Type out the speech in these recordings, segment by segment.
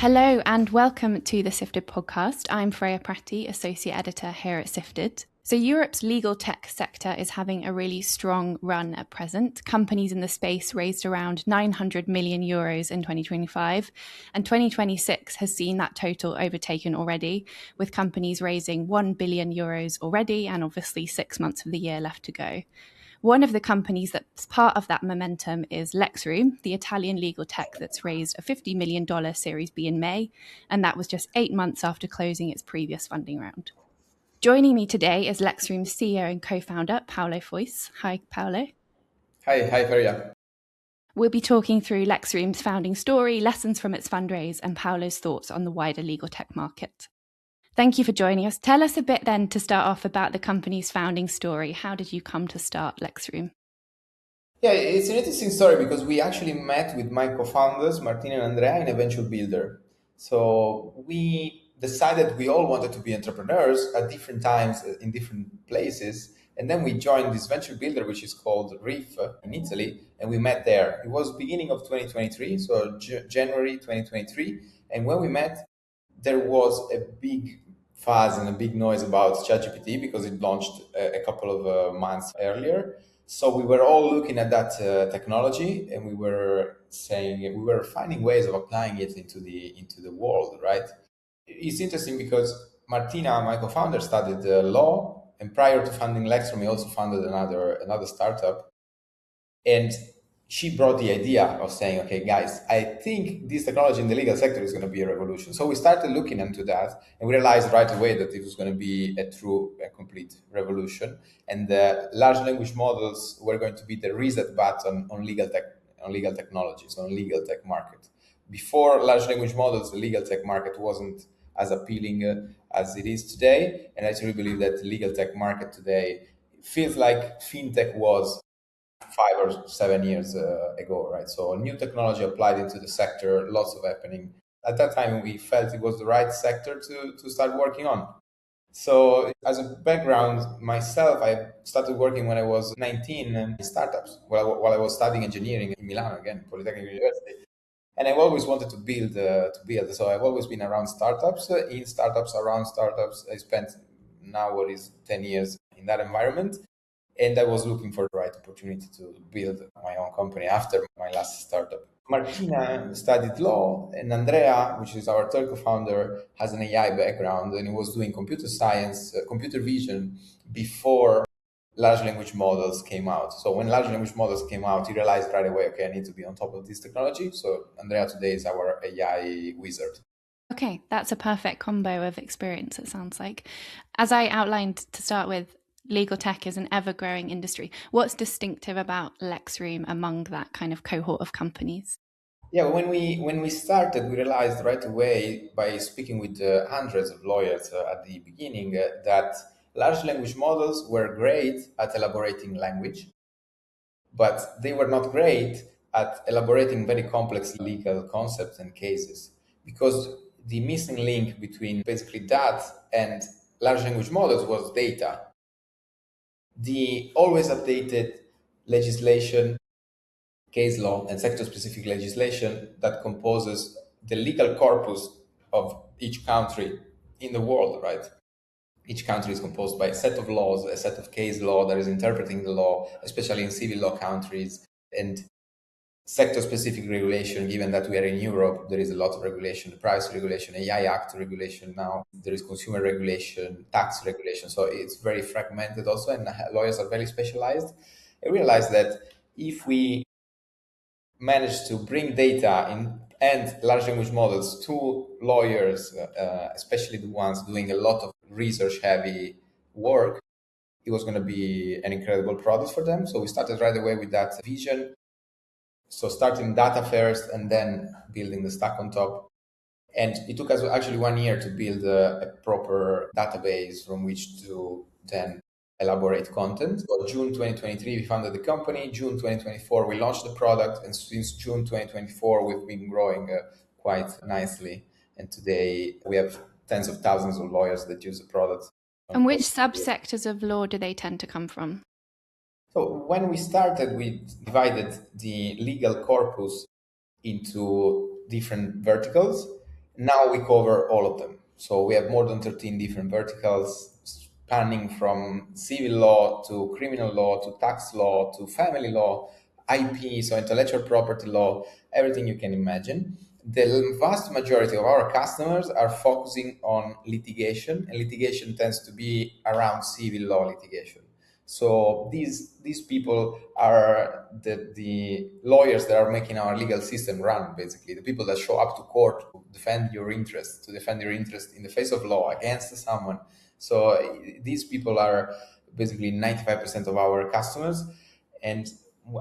Hello and welcome to the Sifted podcast. I'm Freya Pratty, Associate Editor here at Sifted. So Europe's legal tech sector is having a really strong run at present. Companies in the space raised around 900 million euros in 2025, and 2026 has seen that total overtaken already, with companies raising 1 billion euros already and obviously 6 months of the year left to go. One of the companies that's part of that momentum is Lexroom, the Italian legal tech that's raised a $50 million Series B in May, and that was just 8 months after closing its previous funding round. Joining me today is Lexroom's CEO and co-founder, Paolo Fois. Hi, Paolo. Hi, Freya. We'll be talking through Lexroom's founding story, lessons from its fundraise, and Paolo's thoughts on the wider legal tech market. Thank you for joining us. Tell us a bit then to start off about the company's founding story. How did you come to start Lexroom? Yeah, it's an interesting story because we actually met with my co-founders, Martina and Andrea, in a venture builder. So we decided we all wanted to be entrepreneurs at different times in different places. And then we joined this venture builder, which is called Reef in Italy, and we met there. It was beginning of 2023, so January 2023. And when we met, there was a big fuzz and a big noise about ChatGPT because it launched a couple of months earlier. So we were all looking at that technology, and we were saying we were finding ways of applying it into the world, right? It's interesting because Martina, my co-founder, studied law, and prior to funding Lexroom, he also founded another startup. And she brought the idea of saying, okay, guys, I think this technology in the legal sector is going to be a revolution. So we started looking into that, and we realized right away that it was going to be a complete revolution. And the large language models were going to be the reset button on legal technologies, on legal tech market. Before large language models, the legal tech market wasn't as appealing as it is today. And I truly believe that the legal tech market today feels like fintech was 5 or 7 years ago, right? So new technology applied into the sector, lots of happening. At that time, we felt it was the right sector to start working on. So as a background, myself, I started working when I was 19 in startups while I was studying engineering in Milan, again, Polytechnic University. And I've always wanted to build. So I've always been around startups, in startups, around startups. I spent now what is 10 years in that environment. And I was looking for the right opportunity to build my own company after my last startup. Martina studied law, and Andrea, which is our third co-founder, has an AI background, and he was doing computer science, computer vision before large language models came out. So when large language models came out, he realized right away, okay, I need to be on top of this technology. So Andrea today is our AI wizard. Okay, that's a perfect combo of experience, it sounds like. As I outlined to start with, legal tech is an ever-growing industry. What's distinctive about Lexroom among that kind of cohort of companies? Yeah, when we started, we realized right away by speaking with hundreds of lawyers at the beginning that large language models were great at elaborating language, but they were not great at elaborating very complex legal concepts and cases because the missing link between basically that and large language models was data. The always updated legislation, case law, and sector-specific legislation that composes the legal corpus of each country in the world, right? Each country is composed by a set of laws, a set of case law that is interpreting the law, especially in civil law countries, and sector-specific regulation. Given that we are in Europe, there is a lot of regulation, the privacy regulation, AI Act regulation now, there is consumer regulation, tax regulation. So it's very fragmented also, and lawyers are very specialized. I realized that if we manage to bring data in and large language models to lawyers, especially the ones doing a lot of research heavy work, it was going to be an incredible product for them. So we started right away with that vision. So starting data first and then building the stack on top. And it took us actually 1 year to build a proper database from which to then elaborate content. So June 2023, we founded the company. June 2024, we launched the product. And since June 2024, we've been growing quite nicely. And today we have tens of thousands of lawyers that use the product. And which subsectors of law do they tend to come from? So when we started, we divided the legal corpus into different verticals. Now we cover all of them. So we have more than 13 different verticals spanning from civil law to criminal law to tax law to family law, IP, so intellectual property law, everything you can imagine. The vast majority of our customers are focusing on litigation, and litigation tends to be around civil law litigation. So these people are the lawyers that are making our legal system run, basically, the people that show up to court to defend your interest, in the face of law against someone. So these people are basically 95% of our customers, and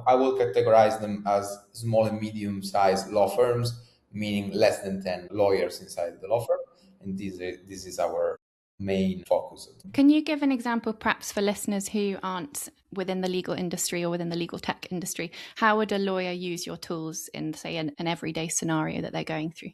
I will categorize them as small and medium-sized law firms, meaning less than 10 lawyers inside the law firm, and this is our main focus. Can you give an example, perhaps for listeners who aren't within the legal industry or within the legal tech industry? How would a lawyer use your tools in, say, an everyday scenario that they're going through?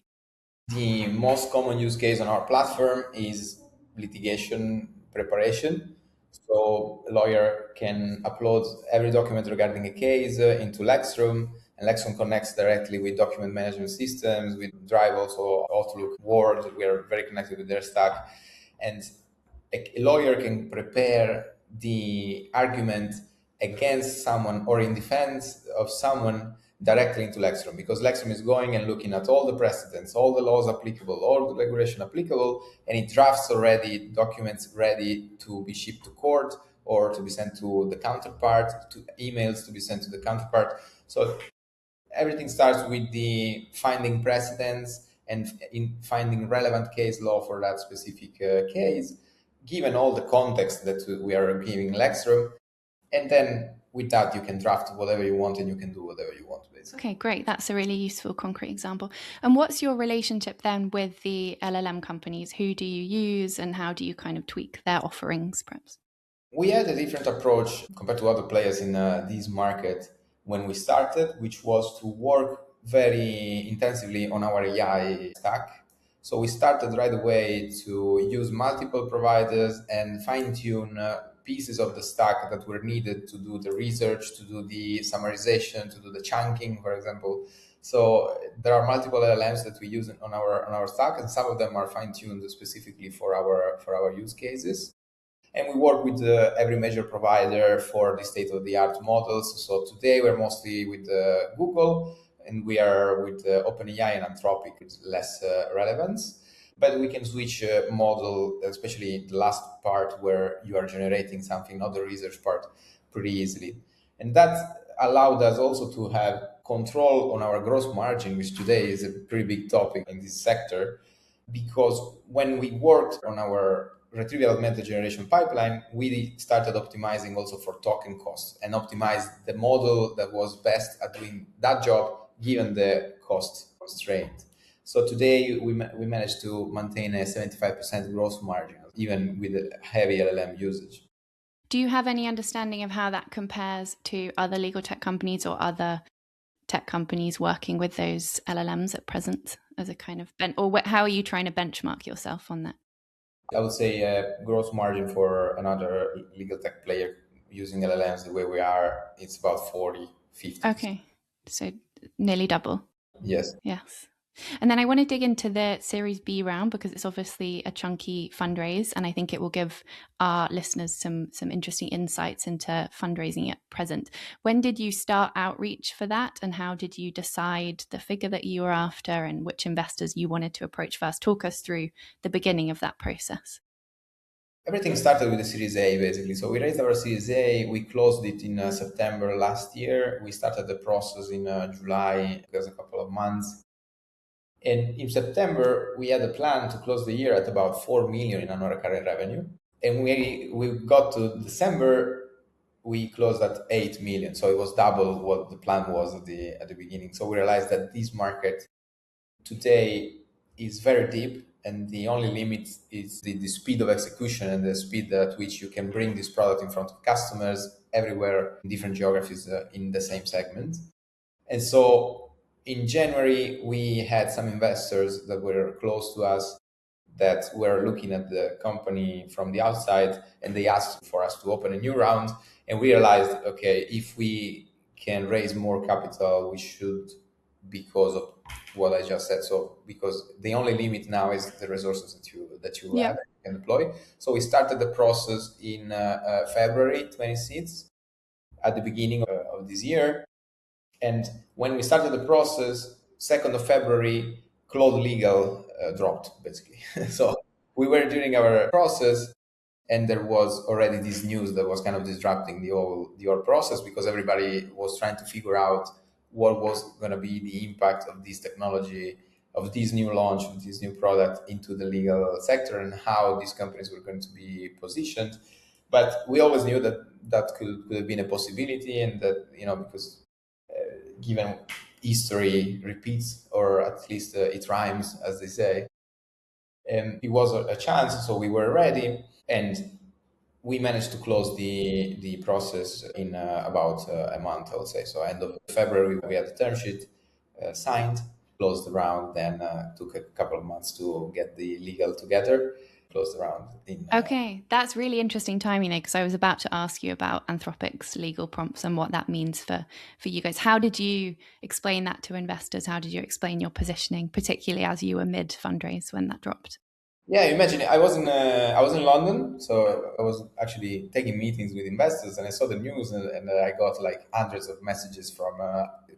The most common use case on our platform is litigation preparation. So a lawyer can upload every document regarding a case into Lexroom, and Lexroom connects directly with document management systems, with Drive, also Outlook, Word. We are very connected with their stack. And a lawyer can prepare the argument against someone or in defense of someone directly into Lexroom, because Lexroom is going and looking at all the precedents, all the laws applicable, all the regulation applicable, and it drafts already documents ready to be shipped to court or to be sent to the counterpart, to emails to be sent to the counterpart. So everything starts with the finding precedents and in finding relevant case law for that specific case, given all the context that we are giving Lexroom. And then with that, you can draft whatever you want and you can do whatever you want, basically. Okay, great. That's a really useful, concrete example. And what's your relationship then with the LLM companies? Who do you use and how do you kind of tweak their offerings, perhaps? We had a different approach compared to other players in this market when we started, which was to work very intensively on our AI stack. So we started right away to use multiple providers and fine tune pieces of the stack that were needed to do the research, to do the summarization, to do the chunking, for example. So there are multiple LLMs that we use on our stack, and some of them are fine tuned specifically for our use cases. And we work with every major provider for the state-of-the-art models. So today we're mostly with Google, and we are with OpenAI and Anthropic with less relevance. But we can switch model, especially the last part where you are generating something, not the research part, pretty easily. And that allowed us also to have control on our gross margin, which today is a pretty big topic in this sector, because when we worked on our retrieval augmented generation pipeline, we started optimizing also for token costs and optimized the model that was best at doing that job given the cost constraint. So today we managed to maintain a 75% gross margin, even with heavy LLM usage. Do you have any understanding of how that compares to other legal tech companies or other tech companies working with those LLMs at present as a kind of, or how are you trying to benchmark yourself on that? I would say a gross margin for another legal tech player using LLMs the way we are, it's about 40, 50. Okay, so nearly double. Yes. Yes. And then I want to dig into the Series B round because it's obviously a chunky fundraise, and I think it will give our listeners some interesting insights into fundraising at present. When did you start outreach for that, and how did you decide the figure that you were after and which investors you wanted to approach first? Talk us through the beginning of that process. Everything started with the Series A, basically. So we raised our Series A. We closed it in September last year. We started the process in July, because a couple of months. And in September, we had a plan to close the year at about 4 million in annual recurring revenue. And we got to December, we closed at 8 million. So it was double what the plan was at the beginning. So we realized that this market today is very deep, and the only limit is the speed of execution and the speed at which you can bring this product in front of customers everywhere in different geographies in the same segment. And so in January, we had some investors that were close to us that were looking at the company from the outside, and they asked for us to open a new round. And we realized, okay, if we can raise more capital, we should, because of what I just said. So because the only limit now is the resources that you Yeah. have and deploy. So we started the process in February 26th, at the beginning of this year. And when we started the process, 2nd of February, Claude Legal dropped, basically. So we were during our process, and there was already this news that was kind of disrupting the whole process, because everybody was trying to figure out what was going to be the impact of this technology, of this new launch, of this new product into the legal sector, and how these companies were going to be positioned. But we always knew that that could have been a possibility, and that, because given history repeats, or at least it rhymes, as they say, it was a chance. So we were ready, and we managed to close the process in about a month, I would say. So end of February, we had the term sheet signed, closed the round, then took a couple of months to get the legal together, closed the round. Okay, that's really interesting timing there, because I was about to ask you about Anthropic's legal prompts and what that means for you guys. How did you explain that to investors? How did you explain your positioning, particularly as you were mid fundraise when that dropped? Yeah, imagine I was in London, so I was actually taking meetings with investors, and I saw the news, and I got like hundreds of messages from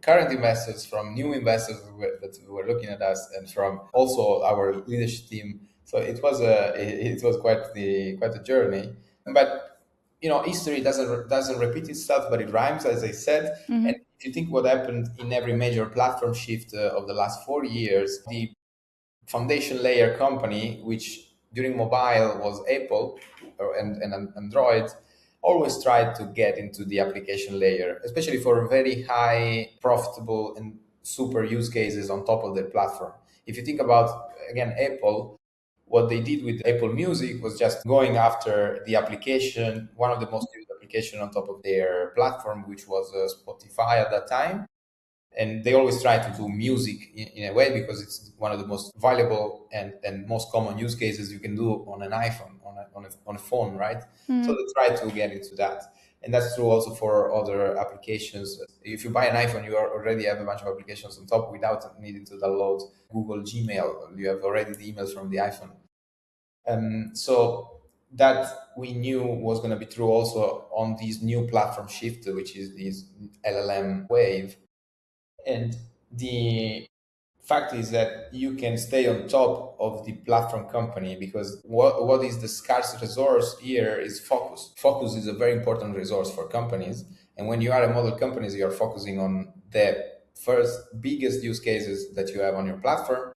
current investors, from new investors that were looking at us, and from also our leadership team. So it was quite a journey. But history doesn't repeat itself, but it rhymes, as I said. Mm-hmm. And if you think what happened in every major platform shift of the last 4 years, the foundation layer company, which during mobile was Apple and Android, always tried to get into the application layer, especially for very high profitable and super use cases on top of their platform. If you think about, again, Apple, what they did with Apple Music was just going after the application, one of the most used application on top of their platform, which was Spotify at that time. And they always try to do music in a way, because it's one of the most valuable and most common use cases you can do on an iPhone, on a phone, right? So Mm. they try to get into that. And that's true also for other applications. If you buy an iPhone, you already have a bunch of applications on top without needing to download Google Gmail. You have already the emails from the iPhone. So that we knew was going to be true also on this new platform shift, which is this LLM wave. And the fact is that you can stay on top of the platform company, because what is the scarce resource here is focus. Focus is a very important resource for companies. And when you are a model companies, you are focusing on the first biggest use cases that you have on your platform,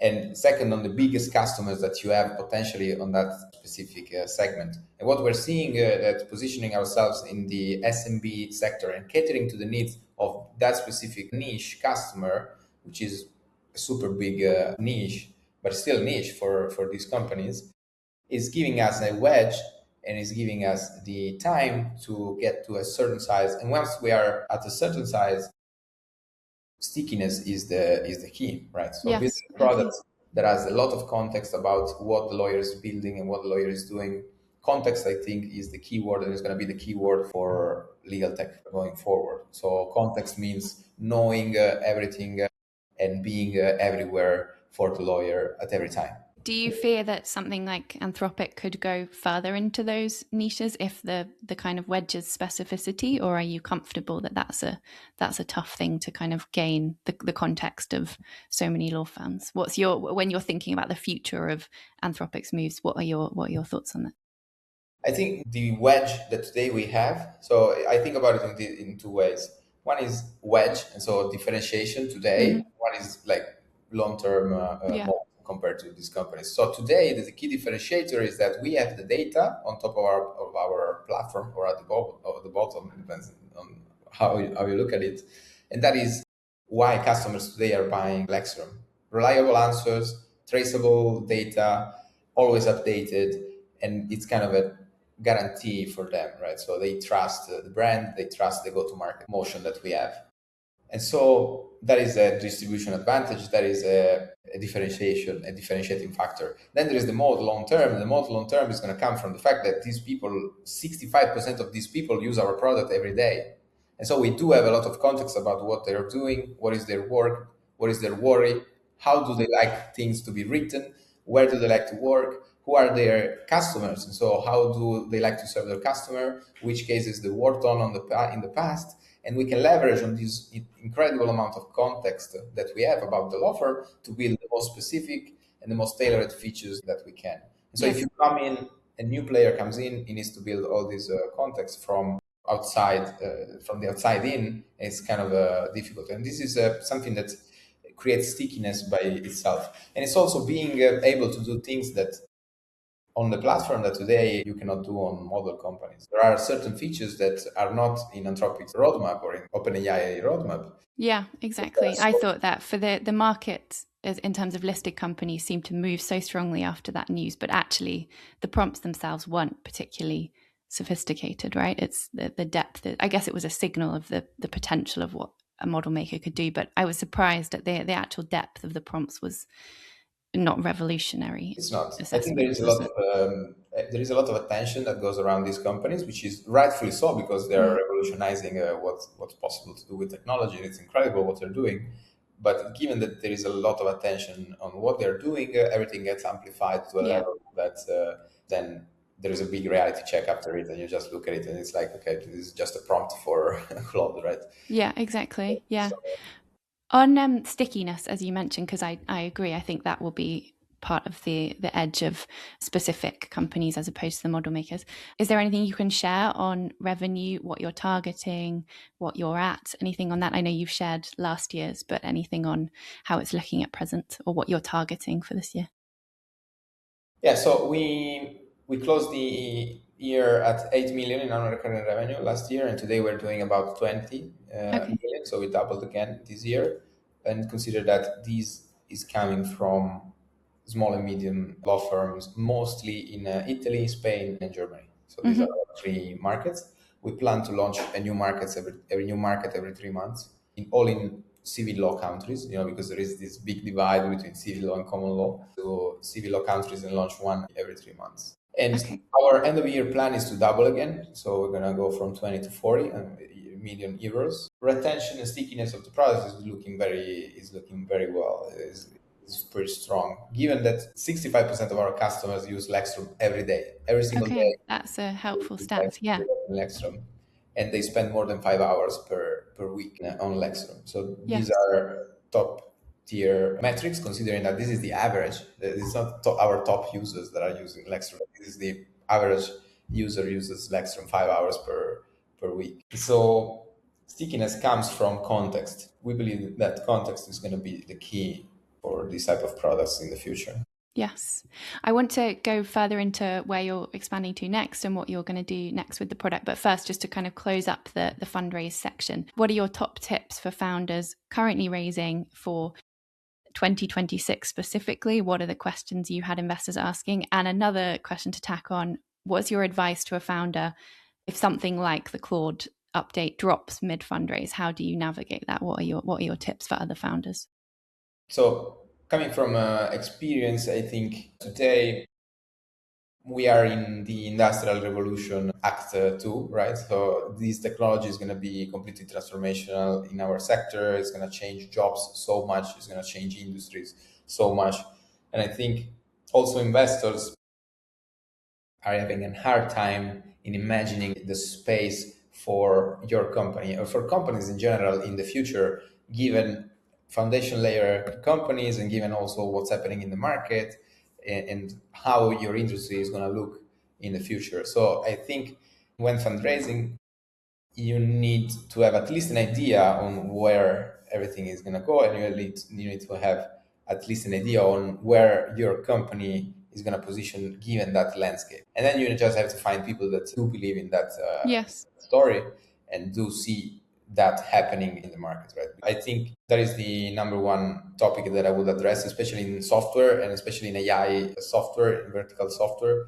and second, on the biggest customers that you have potentially on that specific segment. And what we're seeing, that positioning ourselves in the SMB sector and catering to the needs of that specific niche customer, which is a super big niche, but still niche for these companies, is giving us a wedge, and is giving us the time to get to a certain size. And once we are at a certain size, stickiness is the key, right? So Yes. building a product that has a lot of context about what the lawyer is building and what the lawyer is doing. Context, I think, is the key word, and is going to be the key word for legal tech going forward. So context means knowing everything and being everywhere for the lawyer at every time. Do you fear that something like Anthropic could go further into those niches if the kind of wedges specificity, or are you comfortable that that's a tough thing to kind of gain the context of so many law firms? When you're thinking about the future of Anthropic's moves, what are your thoughts on that? I think the wedge that today we have, so I think about it in two ways. One is wedge, and so differentiation today. Mm-hmm. One is like long-term Yeah. moat compared to these companies. So today, the key differentiator is that we have the data on top of our platform, or at the bottom, depends on how you look at it. And that is why customers today are buying Lexroom. Reliable answers, traceable data, always updated, and it's kind of a guarantee for them, right? So they trust the brand, they trust the go-to-market motion that we have. And so that is a distribution advantage, that is a differentiating factor. Then there is the mode long term. The mode long term is going to come from the fact that these people, 65% of these people use our product every day. And so we do have a lot of context about what they're doing, what is their work, what is their worry, how do they like things to be written, where do they like to work, who are their customers, and so how do they like to serve their customer, which cases they worked on in the past, and we can leverage on this incredible amount of context that we have about the law firm to build the most specific and the most tailored features that we can. And so if you come in, a new player comes in, he needs to build all this context from outside, from the outside in. It's kind of difficult, and this is something that creates stickiness by itself. And it's also being able to do things that on the platform that today you cannot do on model companies. There are certain features that are not in Anthropic's roadmap or in OpenAI roadmap. Yeah, exactly. I thought that for the market, as in terms of listed companies, seemed to move so strongly after that news, but actually the prompts themselves weren't particularly sophisticated, right? It's the depth. I guess it was a signal of the potential of what a model maker could do, but I was surprised at the actual depth of the prompts was not revolutionary. It's not. I think there is a lot of attention that goes around these companies, which is rightfully so because they are revolutionizing what's possible to do with technology. It's incredible what they're doing. But given that there is a lot of attention on what they're doing, everything gets amplified to a level that then there is a big reality check after it, and you just look at it and it's like, okay, this is just a prompt for Claude, right? Yeah, exactly. Yeah. So, on stickiness, as you mentioned, because I agree, I think that will be part of the edge of specific companies as opposed to the model makers. Is there anything you can share on revenue, what you're targeting, what you're at, anything on that? I know you've shared last year's, but anything on how it's looking at present or what you're targeting for this year? Yeah, so we closed the year at 8 million in annual recurring revenue last year, and today we're doing about 20 million. So we doubled again this year, and consider that this is coming from small and medium law firms, mostly in Italy, Spain, and Germany. So these are our three markets. We plan to launch a new market every 3 months, in civil law countries, because there is this big divide between civil law and common law. So civil law countries and launch one every 3 months. And our end of year plan is to double again. So we're going to go from 20 to 40 million euros. Retention and stickiness of the product is looking very well. Is pretty strong, given that 65% of our customers use Lexroom every day, every single day. That's a helpful stat. Yeah. Lexroom. And they spend more than 5 hours per week on Lexroom. So these are top tier metrics, considering that this is the average. It's not our top users that are using Lexroom. This is the average user uses Lexroom 5 hours per week. So stickiness comes from context. We believe that context is going to be the key for these type of products in the future. Yes. I want to go further into where you're expanding to next and what you're going to do next with the product. But first, just to kind of close up the fundraise section, what are your top tips for founders currently raising for 2026 specifically? What are the questions you had investors asking? And another question to tack on, what's your advice to a founder if something like the Claude update drops mid fundraise? How do you navigate that? What are your tips for other founders? So coming from experience, I think today we are in the industrial revolution act 2, right? So this technology is going to be completely transformational in our sector. It's going to change jobs so much. It's going to change industries so much. And I think also investors are having a hard time in imagining the space for your company or for companies in general in the future, given foundation layer companies and given also what's happening in the market and how your industry is going to look in the future. So I think when fundraising, you need to have at least an idea on where everything is going to go, and you need to have at least an idea on where your company is going to position given that landscape. And then you just have to find people that do believe in that story and do see that happening in the market, right? I think that is the number one topic that I would address, especially in software and especially in AI software, in vertical software,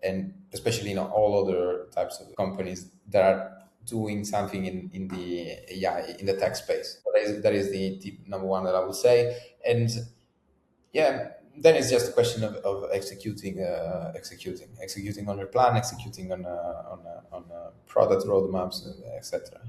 and especially in all other types of companies that are doing something in the AI, in the tech space. That is the tip number one that I would say. And yeah, then it's just a question of executing on your plan, executing on product roadmaps, etc.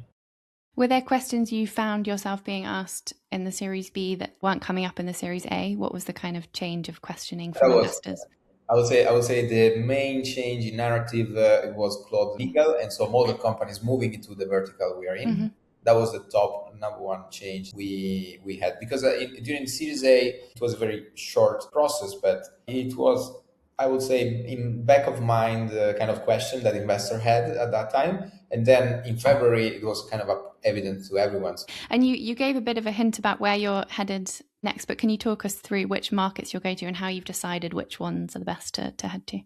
Were there questions you found yourself being asked in the Series B that weren't coming up in the Series A? What was the kind of change of questioning That from was, investors? I would say the main change in narrative it was cloud legal, and so model companies moving into the vertical we are in. Mm-hmm. That was the top number one change we had, because during Series A it was a very short process, but it was, I would say, in back of mind kind of question that investor had at that time, and then in February it was kind of evident to everyone. And you gave a bit of a hint about where you're headed next, but can you talk us through which markets you're going to and how you've decided which ones are the best to head to?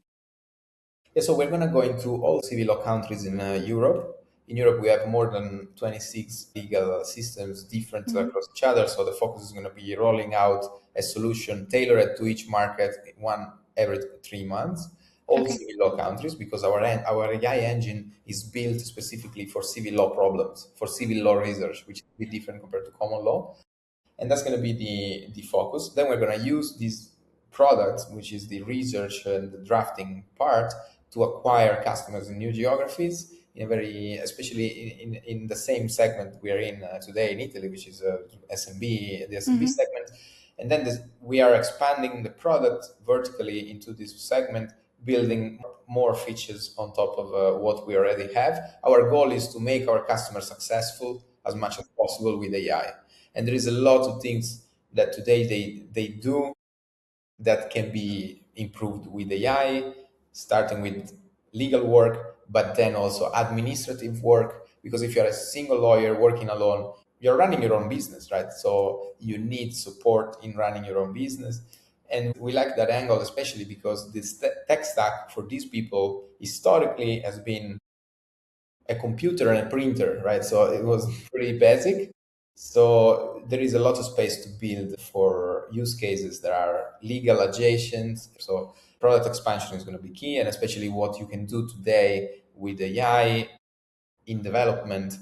Yeah, so we're going to go into all civil law countries in Europe. In Europe, we have more than 26 legal systems different Mm-hmm. across each other. So the focus is going to be rolling out a solution tailored to each market, one every 3 months. All Okay. civil law countries, because our AI engine is built specifically for civil law problems, for civil law research, which is a bit different compared to common law, and that's going to be the focus. Then we're going to use these products, which is the research and the drafting part, to acquire customers in new geographies, in a very, especially in the same segment we are in today in Italy, which is SMB, the SMB Mm-hmm. segment. And then we are expanding the product vertically into this segment, building more features on top of what we already have. Our goal is to make our customers successful as much as possible with AI. And there is a lot of things that today they do that can be improved with AI, starting with legal work, but then also administrative work. Because if you're a single lawyer working alone, you're running your own business, right? So you need support in running your own business. And we like that angle, especially because this tech stack for these people historically has been a computer and a printer, right? So it was pretty basic. So there is a lot of space to build for use cases that are legal adjacent. So product expansion is going to be key, and especially what you can do today with AI in development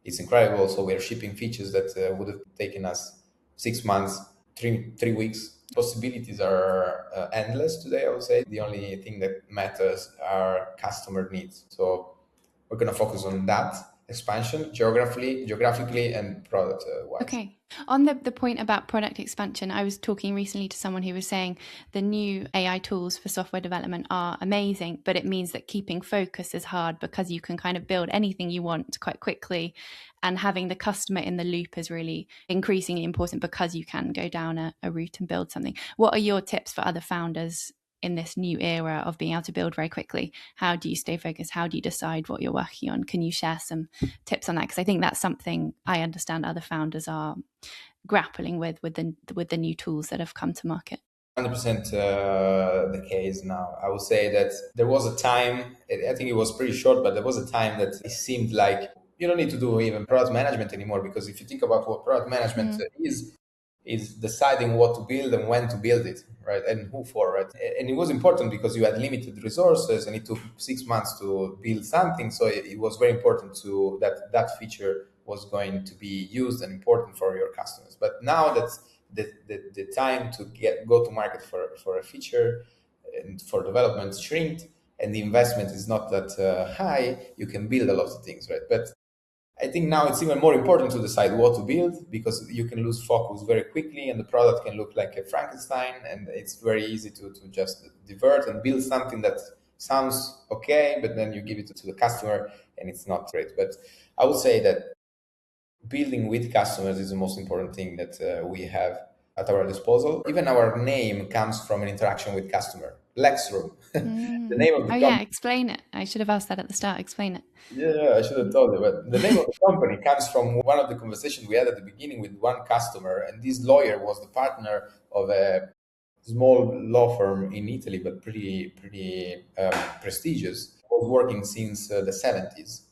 is incredible. So we're shipping features that would have taken us 6 months, 3 weeks. Possibilities are endless today, I would say. The only thing that matters are customer needs. So we're going to focus on that expansion geographically and product wise. Okay. On the point about product expansion, I was talking recently to someone who was saying the new AI tools for software development are amazing, but it means that keeping focus is hard because you can kind of build anything you want quite quickly. And having the customer in the loop is really increasingly important because you can go down a route and build something. What are your tips for other founders in this new era of being able to build very quickly? How do you stay focused? How do you decide what you're working on? Can you share some tips on that? Because I think that's something I understand other founders are grappling with the new tools that have come to market. 100% the case now. I would say that there was a time, I think it was pretty short, but there was a time that it seemed like you don't need to do even product management anymore, because if you think about what product management is deciding what to build and when to build it, right? And who for, right? And it was important because you had limited resources and it took 6 months to build something. So it was very important to that feature was going to be used and important for your customers. But now that's the time to go to market for a feature and for development shrinked, and the investment is not that high. You can build a lot of things, right? But I think now it's even more important to decide what to build, because you can lose focus very quickly and the product can look like a Frankenstein, and it's very easy to just divert and build something that sounds okay, but then you give it to the customer and it's not great. But I would say that building with customers is the most important thing that we have at our disposal. Even our name comes from an interaction with customer. Lexroom, the name of the Oh yeah, company. explain it. I should have asked that at the start. Explain it. Yeah, I should have told you, but the name of the company comes from one of the conversations we had at the beginning with one customer, and this lawyer was the partner of a small law firm in Italy, but pretty prestigious. Was working since the 70s.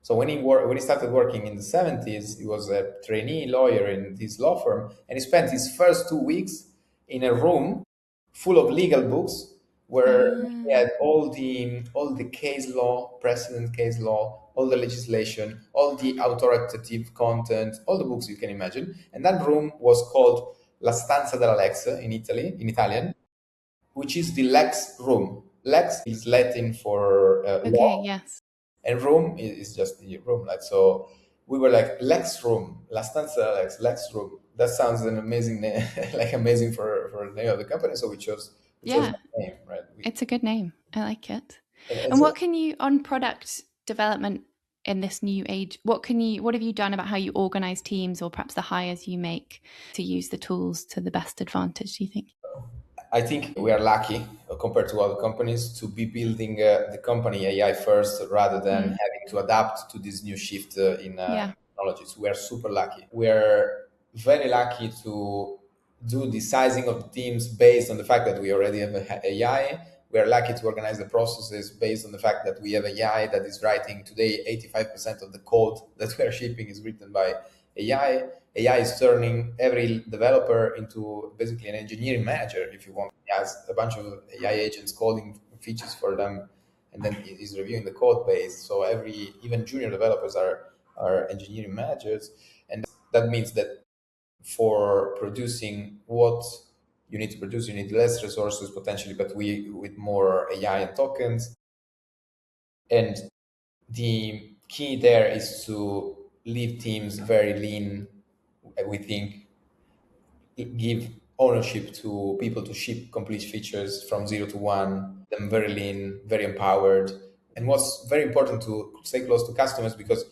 So when he started working in the 70s, he was a trainee lawyer in this law firm, and he spent his first 2 weeks in a room full of legal books where he Ah, had all the case law, precedent case law, all the legislation, all the authoritative content, all the books you can imagine. And that room was called La Stanza della Lex in Italian, which is the Lex room. Lex is Latin for okay, law, yes. and room is just the room. Like, so we were like Lexroom, La Stanza Lexroom. That sounds an amazing name, like amazing for the name of the company. So we chose Yeah, that name, right? it's a good name. I like it. And And so what can you, on product development in this new age, what have you done about how you organize teams or perhaps the hires you make to use the tools to the best advantage, do you think? I think we are lucky compared to other companies to be building the company AI first rather than Mm. having to adapt to this new shift in Yeah. technologies. We are super lucky. We are very lucky to do the sizing of the teams based on the fact that we already have AI. We are lucky to organize the processes based on the fact that we have AI that is writing today 85% of the code that we are shipping is written by AI. AI is turning every developer into basically an engineering manager, if you want. He has a bunch of AI agents coding features for them, and then he's reviewing the code base. So even junior developers are engineering managers, and that means that for producing what you need to produce, you need less resources potentially, but with more AI and tokens. And the key there is to leave teams very lean. We think give ownership to people to ship complete features from 0 to 1, them very lean, very empowered. And what's very important to stay close to customers, because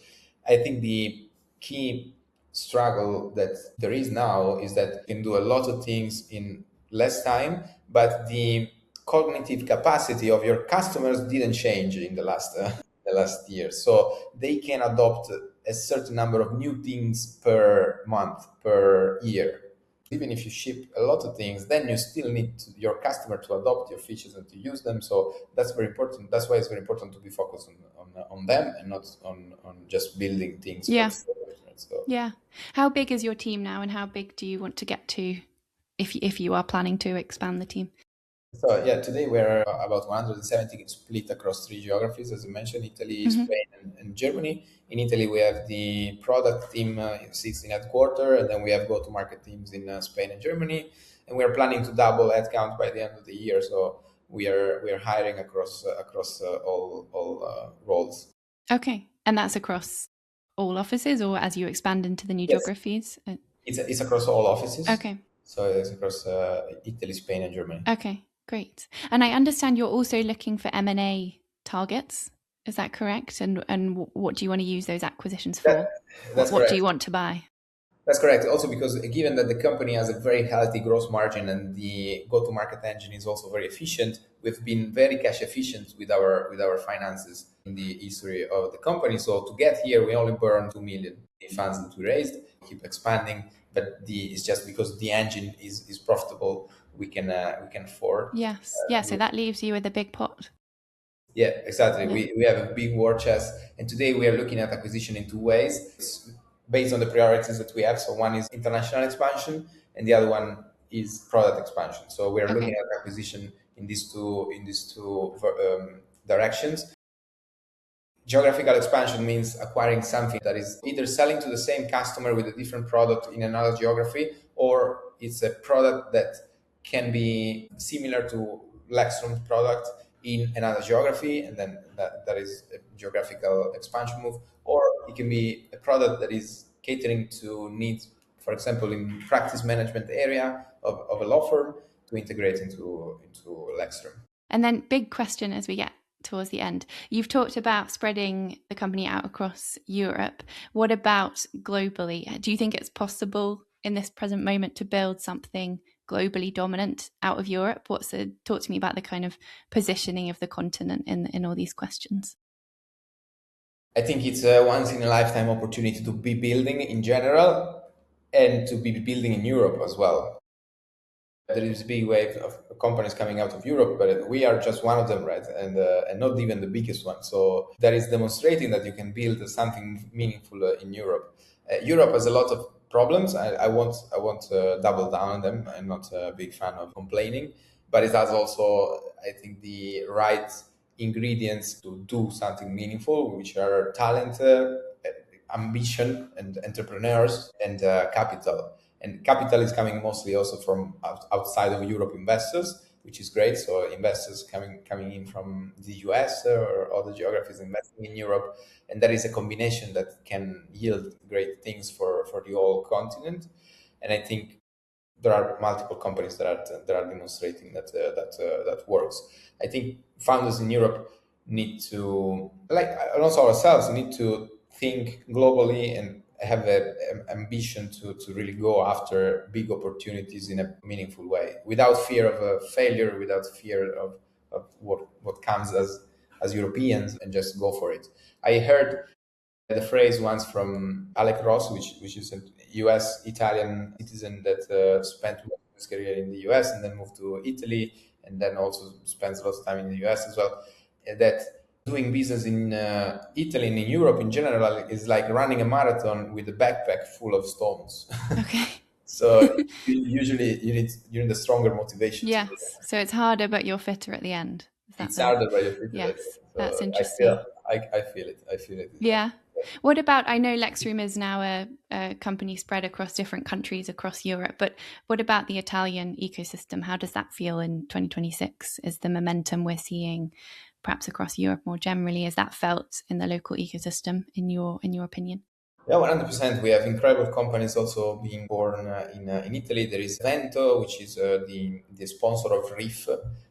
I think the key struggle that there is now is that you can do a lot of things in less time, but the cognitive capacity of your customers didn't change in the last year. So they can adopt a certain number of new things per month, per year. Even if you ship a lot of things, then you still need your customer to adopt your features and to use them. So that's very important. That's why it's very important to be focused on them and not on just building things for Yeah. the product, right? So Yeah. How big is your team now, and how big do you want to get to if you are planning to expand the team? So yeah, today we're about 170 split across 3 geographies, as I mentioned, Italy, Hmm. Spain, and Germany. In Italy, we have the product team sits in headquarters, and then we have go-to-market teams in Spain and Germany. And we are planning to double headcount by the end of the year. So we are hiring across all roles. Okay. And that's across all offices or as you expand into the new Yes, geographies? it's across all offices. Okay. So it's across Italy, Spain, and Germany. Okay. Great. And I understand you're also looking for M&A targets. Is that correct? And what do you want to use those acquisitions That, for? that's What do correct. you want to buy? That's correct. Also, because given that the company has a very healthy gross margin and the go-to-market engine is also very efficient, we've been very cash efficient with our finances in the history of the company. So to get here, we only burned 2 million in funds that we raised. Keep expanding, but it's just because the engine is profitable. We can afford. Yes. Yeah. So that leaves you with a big pot. Yeah, exactly. Yeah. We have a big war chest, and today we are looking at acquisition in 2 ways. It's based on the priorities that we have. So one is international expansion, and the other one is product expansion. So we are looking Okay. at acquisition in these two directions. Geographical expansion means acquiring something that is either selling to the same customer with a different product in another geography, or it's a product that can be similar to Lexroom's product in another geography, and then that is a geographical expansion move. Or it can be a product that is catering to needs, for example, in practice management area of a law firm to integrate into Lexroom. And then, big question as we get towards the end. You've talked about spreading the company out across Europe. What about globally? Do you think it's possible in this present moment to build something globally dominant out of Europe? Talk to me about the kind of positioning of the continent in all these questions. I think it's a once in a lifetime opportunity to be building in general and to be building in Europe as well. There is a big wave of companies coming out of Europe, but we are just one of them, right? And not even the biggest one. So that is demonstrating that you can build something meaningful in Europe. Europe has a lot of problems. I won't double down on them. I'm not a big fan of complaining, but it has also, I think, the right ingredients to do something meaningful, which are talent, ambition, and entrepreneurs, and capital. And capital is coming mostly also from outside of Europe investors. which is great. So investors coming in from the US or other geographies investing in Europe, and that is a combination that can yield great things for the whole continent. And I think there are multiple companies that are demonstrating that works. I think founders in Europe need to, and also ourselves, need to think globally and have an ambition to really go after big opportunities in a meaningful way, without fear of a failure, without fear of what comes as Europeans, and just go for it. I heard the phrase once from Alec Ross, which is a US Italian citizen that spent most of his career in the US and then moved to Italy, and then also spends lots of time in the US as well. That doing business in Italy and in Europe in general is like running a marathon with a backpack full of stones. Okay. So usually you need a stronger motivation. Yes. So it's harder, but you're fitter at the end. It's harder, but you're fitter. Yes, so that's interesting. I feel it. Yeah. What about, I know Lexroom is now a company spread across different countries across Europe, but what about the Italian ecosystem? How does that feel in 2026? Is the momentum we're seeing perhaps across Europe more generally, is that felt in the local ecosystem in your opinion? Yeah, 100%. We have incredible companies also being born in Italy. There is Vento, which is the sponsor of Reef,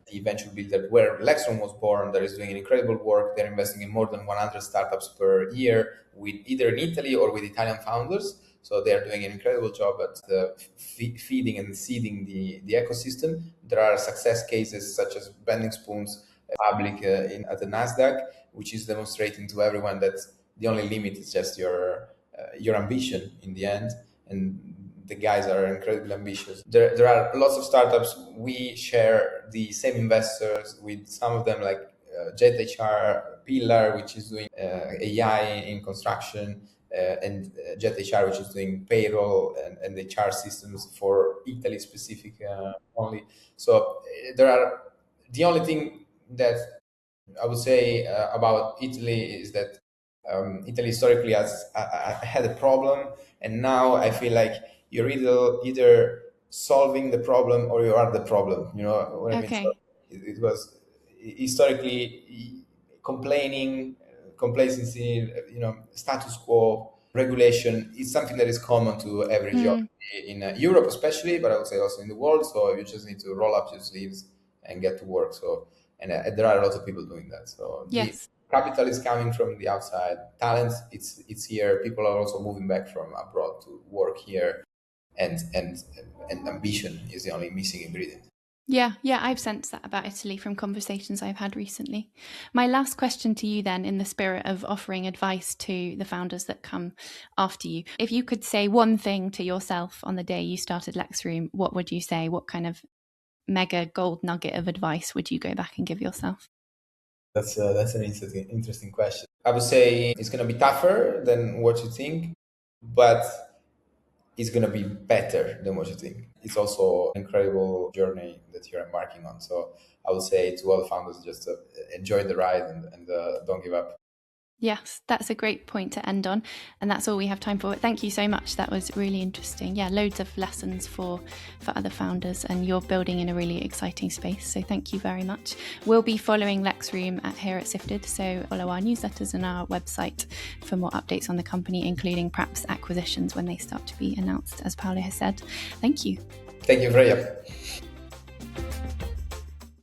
the venture builder where Lexroom was born. That is doing incredible work. They're investing in more than 100 startups per year, with either in Italy or with Italian founders. So they are doing an incredible job at feeding and seeding the ecosystem. There are success cases such as Bending Spoons public at the Nasdaq, which is demonstrating to everyone that the only limit is just your ambition in the end, and the guys are incredibly ambitious. There are lots of startups. We share the same investors with some of them, like JetHR Pillar, which is doing AI in construction, and JetHR, which is doing payroll and HR systems for Italy specific only. So the only thing that I would say about Italy is that Italy historically has had a problem, and now I feel like you're either solving the problem or you are the problem. You know what I mean? So it was historically complaining, complacency, status quo, regulation is something that is common to every geography in Europe, especially, but I would say also in the world. So you just need to roll up your sleeves and get to work. So, and there are a lot of people doing that. So yes. Capital is coming from the outside. Talent, it's here. People are also moving back from abroad to work here, and ambition is the only missing ingredient. Yeah, I've sensed that about Italy from conversations I've had recently. My last question to you then, in the spirit of offering advice to the founders that come after you, if you could say one thing to yourself on the day you started Lexroom, what would you say? What kind of mega gold nugget of advice would you go back and give yourself? That's an interesting question. I would say it's going to be tougher than what you think, but it's going to be better than what you think. It's also an incredible journey that you're embarking on. So I would say to all the founders, just enjoy the ride and don't give up. Yes, that's a great point to end on. And that's all we have time for. Thank you so much. That was really interesting. Yeah, loads of lessons for other founders, and you're building in a really exciting space. So thank you very much. We'll be following Lexroom here at Sifted. So follow our newsletters and our website for more updates on the company, including perhaps acquisitions when they start to be announced, as Paolo has said. Thank you. Thank you, Freya.